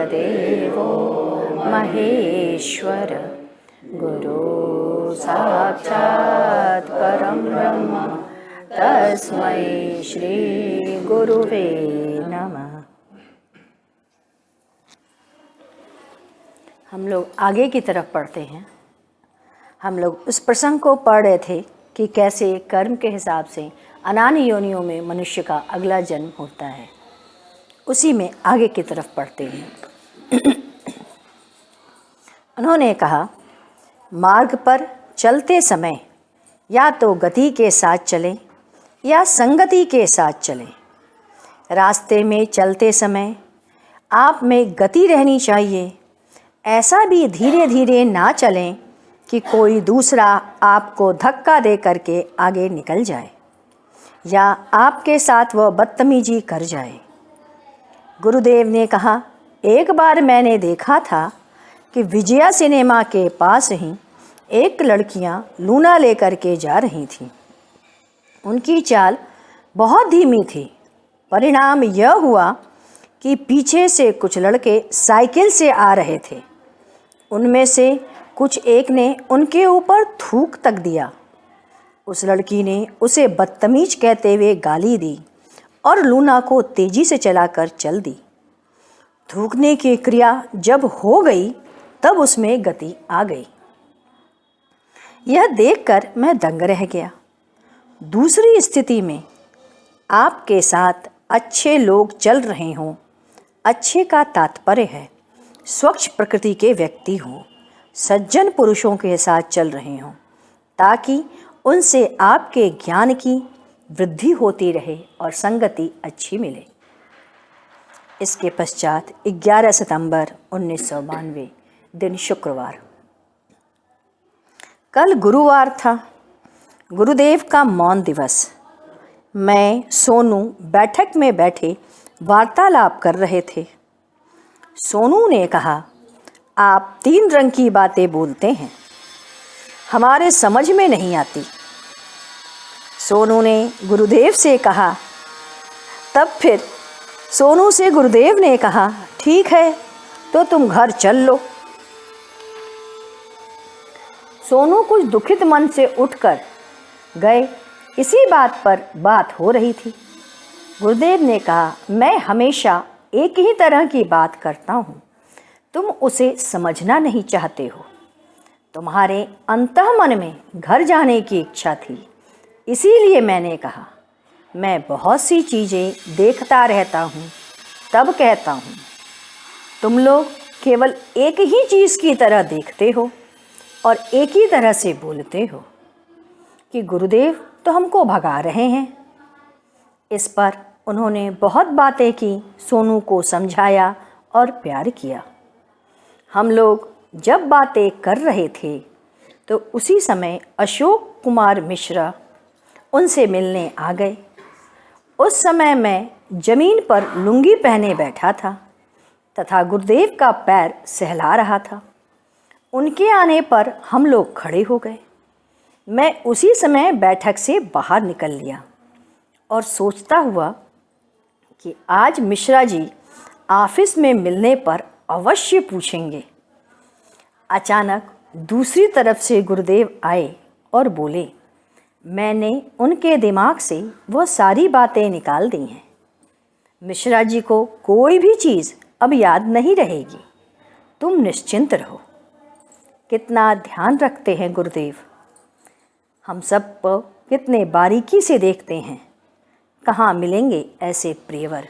देवो महेश्वर गुरु साक्षात् परम ब्रह्म तस्मै श्री गुरुवे नमः। हम लोग आगे की तरफ पढ़ते हैं। हम लोग उस प्रसंग को पढ़ रहे थे कि कैसे कर्म के हिसाब से अनादि योनियों में मनुष्य का अगला जन्म होता है। उसी में आगे की तरफ पढ़ते हैं। उन्होंने कहा, मार्ग पर चलते समय या तो गति के साथ चलें या संगति के साथ चलें। रास्ते में चलते समय आप में गति रहनी चाहिए। ऐसा भी धीरे धीरे ना चलें कि कोई दूसरा आपको धक्का दे करके आगे निकल जाए या आपके साथ वह बदतमीजी कर जाए। गुरुदेव ने कहा, एक बार मैंने देखा था कि विजया सिनेमा के पास ही एक लड़कियां लूना लेकर के जा रही थीं। उनकी चाल बहुत धीमी थी। परिणाम यह हुआ कि पीछे से कुछ लड़के साइकिल से आ रहे थे। उनमें से कुछ एक ने उनके ऊपर थूक तक दिया। उस लड़की ने उसे बदतमीज कहते हुए गाली दी और लूना को तेजी से चलाकर चल दी। थूकने की क्रिया जब हो गई तब उसमें गति आ गई। यह देखकर मैं दंग रह गया। दूसरी स्थिति में आपके साथ अच्छे लोग चल रहे हों, अच्छे का तात्पर्य है स्वच्छ प्रकृति के व्यक्ति हों, सज्जन पुरुषों के साथ चल रहे हों, ताकि उनसे आपके ज्ञान की वृद्धि होती रहे और संगति अच्छी मिले। इसके पश्चात 11 सितंबर 1992 दिन शुक्रवार। कल गुरुवार था, गुरुदेव का मौन दिवस। मैं सोनू बैठक में बैठे वार्तालाप कर रहे थे। सोनू ने कहा, आप 3 रंग की बातें बोलते हैं, हमारे समझ में नहीं आती। सोनू ने गुरुदेव से कहा। तब फिर सोनू से गुरुदेव ने कहा, ठीक है तो तुम घर चल लो। सोनू कुछ दुखित मन से उठकर गए। इसी बात पर बात हो रही थी। गुरुदेव ने कहा, मैं हमेशा एक ही तरह की बात करता हूँ, तुम उसे समझना नहीं चाहते हो। तुम्हारे अंतःमन में घर जाने की इच्छा थी, इसीलिए मैंने कहा। मैं बहुत सी चीज़ें देखता रहता हूँ, तब कहता हूँ। तुम लोग केवल एक ही चीज़ की तरह देखते हो और एक ही तरह से बोलते हो कि गुरुदेव तो हमको भगा रहे हैं। इस पर उन्होंने बहुत बातें की, सोनू को समझाया और प्यार किया। हम लोग जब बातें कर रहे थे तो उसी समय अशोक कुमार मिश्रा उनसे मिलने आ गए। उस समय मैं जमीन पर लुंगी पहने बैठा था तथा गुरुदेव का पैर सहला रहा था। उनके आने पर हम लोग खड़े हो गए। मैं उसी समय बैठक से बाहर निकल लिया और सोचता हुआ कि आज मिश्रा जी ऑफिस में मिलने पर अवश्य पूछेंगे। अचानक दूसरी तरफ से गुरुदेव आए और बोले, मैंने उनके दिमाग से वह सारी बातें निकाल दी हैं। मिश्रा जी को कोई भी चीज़ अब याद नहीं रहेगी, तुम निश्चिंत रहो। कितना ध्यान रखते हैं गुरुदेव, हम सब पर कितने बारीकी से देखते हैं। कहाँ मिलेंगे ऐसे प्रियवर।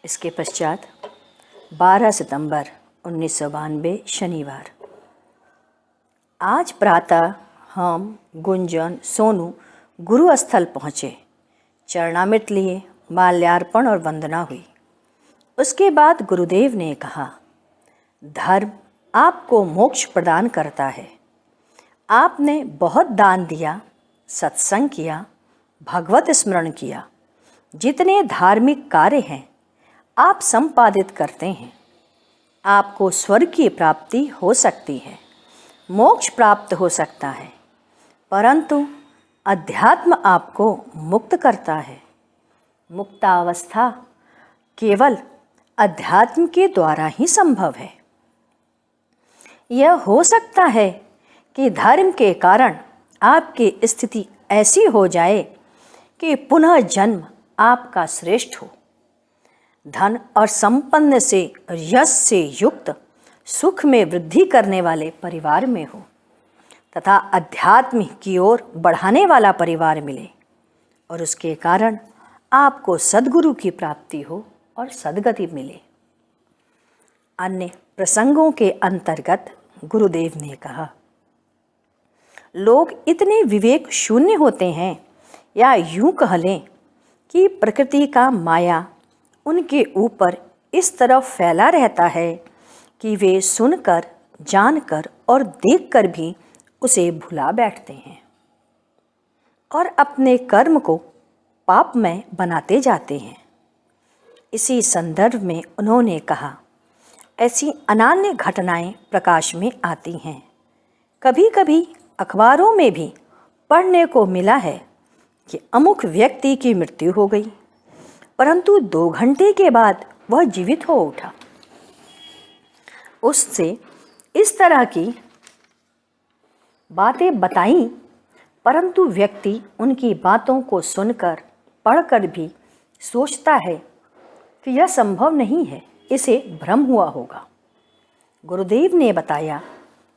इसके पश्चात 12 सितंबर 1992 शनिवार। आज प्रातः हम गुंजन सोनू गुरु स्थल पहुँचे। चरणामृत लिए, माल्यार्पण और वंदना हुई। उसके बाद गुरुदेव ने कहा, धर्म आपको मोक्ष प्रदान करता है। आपने बहुत दान दिया, सत्संग किया, भगवत स्मरण किया। जितने धार्मिक कार्य हैं आप संपादित करते हैं। आपको स्वर्ग की प्राप्ति हो सकती है, मोक्ष प्राप्त हो सकता है, परंतु अध्यात्म आपको मुक्त करता है। मुक्तावस्था केवल अध्यात्म के द्वारा ही संभव है। यह हो सकता है कि धर्म के कारण आपकी स्थिति ऐसी हो जाए कि पुनः जन्म आपका श्रेष्ठ हो, धन और संपन्न से यश से युक्त सुख में वृद्धि करने वाले परिवार में हो तथा अध्यात्म की ओर बढ़ाने वाला परिवार मिले और उसके कारण आपको सद्गुरु की प्राप्ति हो और सद्गति मिले। अन्य प्रसंगों के अंतर्गत गुरुदेव ने कहा, लोग इतने विवेक शून्य होते हैं, या यूं कह लें कि प्रकृति का माया उनके ऊपर इस तरह फैला रहता है कि वे सुनकर, जानकर और देखकर भी उसे भुला बैठते हैं और अपने कर्म को पापमय बनाते जाते हैं। इसी संदर्भ में उन्होंने कहा, ऐसी अनन्य घटनाएं प्रकाश में आती हैं। कभी कभी अखबारों में भी पढ़ने को मिला है कि अमुक व्यक्ति की मृत्यु हो गई, परंतु 2 घंटे के बाद वह जीवित हो उठा। उससे इस तरह की बातें बताई, परंतु व्यक्ति उनकी बातों को सुनकर, पढ़कर भी सोचता है कि यह संभव नहीं है, इसे भ्रम हुआ होगा। गुरुदेव ने बताया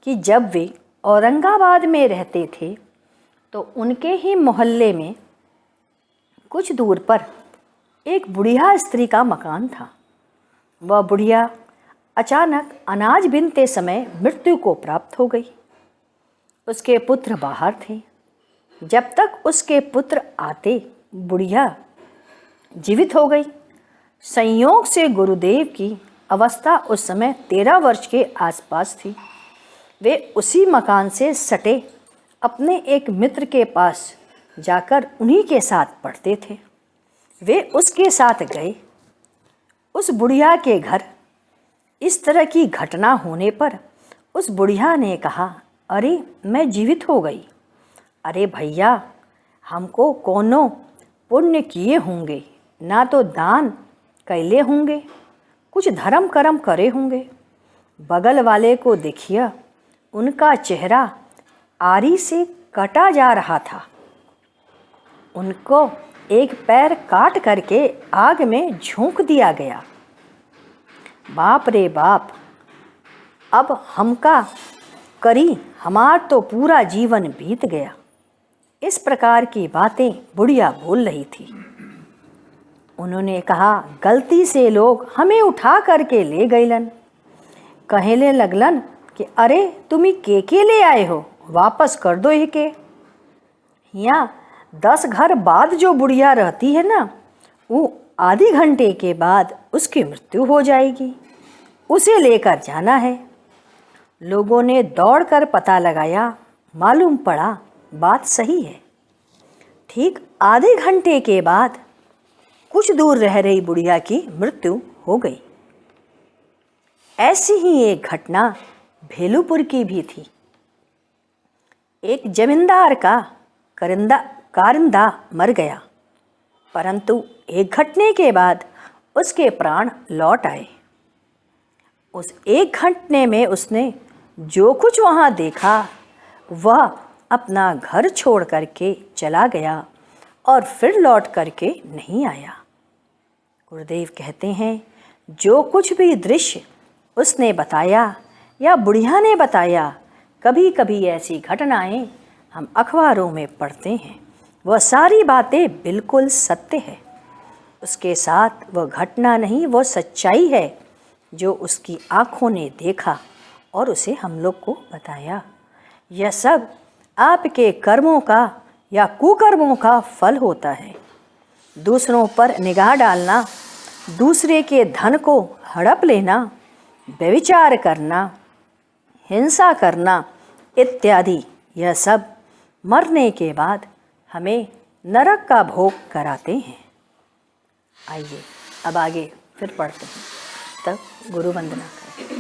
कि जब वे औरंगाबाद में रहते थे तो उनके ही मोहल्ले में कुछ दूर पर एक बुढ़िया स्त्री का मकान था। वह बुढ़िया अचानक अनाज बीनते समय मृत्यु को प्राप्त हो गई। उसके पुत्र बाहर थे। जब तक उसके पुत्र आते बुढ़िया जीवित हो गई। संयोग से गुरुदेव की अवस्था उस समय 13 वर्ष के आसपास थी। वे उसी मकान से सटे अपने एक मित्र के पास जाकर उन्हीं के साथ पढ़ते थे। वे उसके साथ गए। उस बुढ़िया के घर इस तरह की घटना होने पर उस बुढ़िया ने कहा, अरे मैं जीवित हो गई। अरे भैया, हमको कोनो पुण्य किए होंगे, ना तो दान कैले होंगे, कुछ धर्म कर्म करे होंगे। बगल वाले को देखिए, उनका चेहरा आरी से कटा जा रहा था। उनको एक पैर काट करके आग में झोंक दिया गया। बाप रे बाप, अब हमका करी, हमार तो पूरा जीवन बीत गया। इस प्रकार की बातें बुढ़िया बोल रही थी। उन्होंने कहा, गलती से लोग हमें उठा करके ले गईलन। कहने लगलन कि अरे तुम्ही के ले आए हो, वापस कर दो ये के। यहाँ 10 घर बाद जो बुढ़िया रहती है ना, वो आधे घंटे के बाद उसकी मृत्यु हो जाएगी, उसे लेकर जाना है। लोगों ने दौड़कर पता लगाया, मालूम पड़ा बात सही है। ठीक आधे घंटे के बाद कुछ दूर रह रही बुढ़िया की मृत्यु हो गई। ऐसी ही एक घटना भेलूपुर की भी थी। एक जमींदार का कारिंदा मर गया, परंतु एक घटने के बाद उसके प्राण लौट आए। उस एक घटने में उसने जो कुछ वहाँ देखा, वह अपना घर छोड़ करके चला गया और फिर लौट करके नहीं आया। गुरुदेव कहते हैं, जो कुछ भी दृश्य उसने बताया या बुढ़िया ने बताया, कभी कभी ऐसी घटनाएं हम अखबारों में पढ़ते हैं। वह सारी बातें बिल्कुल सत्य है। उसके साथ वह घटना नहीं, वह सच्चाई है जो उसकी आँखों ने देखा और उसे हम लोग को बताया। यह सब आपके कर्मों का या कुकर्मों का फल होता है। दूसरों पर निगाह डालना, दूसरे के धन को हड़प लेना, व्यभिचार करना, हिंसा करना इत्यादि, यह सब मरने के बाद हमें नरक का भोग कराते हैं। आइए अब आगे फिर पढ़ते हैं, तब गुरु वंदना करें।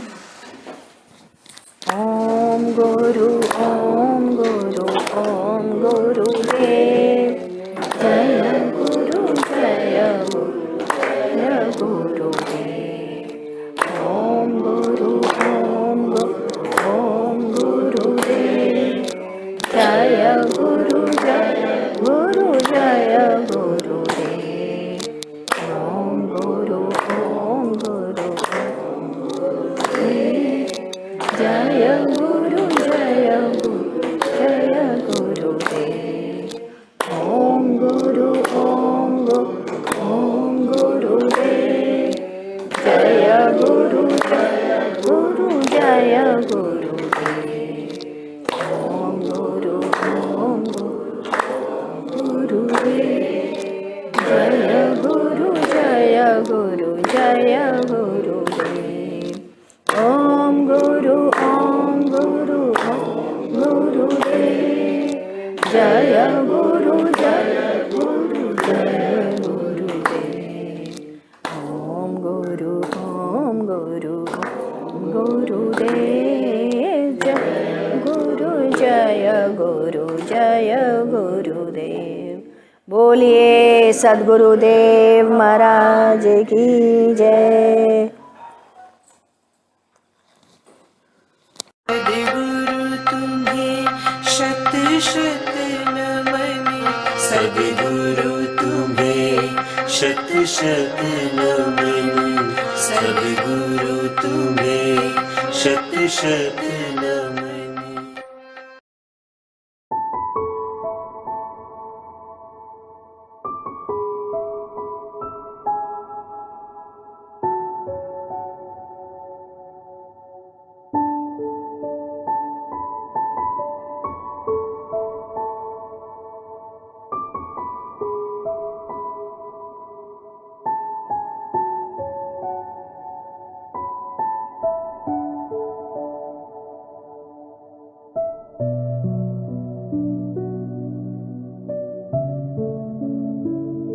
ओम गुरु ओम गुरु ओम गुरुदेव, जय गुरु जय गुरुदेव। गुरु गुरु जय गुरुदेव। ओम गुरु गुरुदेव जय गुरु जय गुरुदेव। ओम गुरु गुरुदेव जय गुरु जय गुरुदेव। ओम गुरु गुरुदेव जय गुरुदेव। बोलिए सद्गुरुदेव महाराज की जय। सद्गुरु तुम्हें शत शत नमन। सद्गुरु तुम्हें शत शत नमन। सद्गुरु तुम्हें शत शत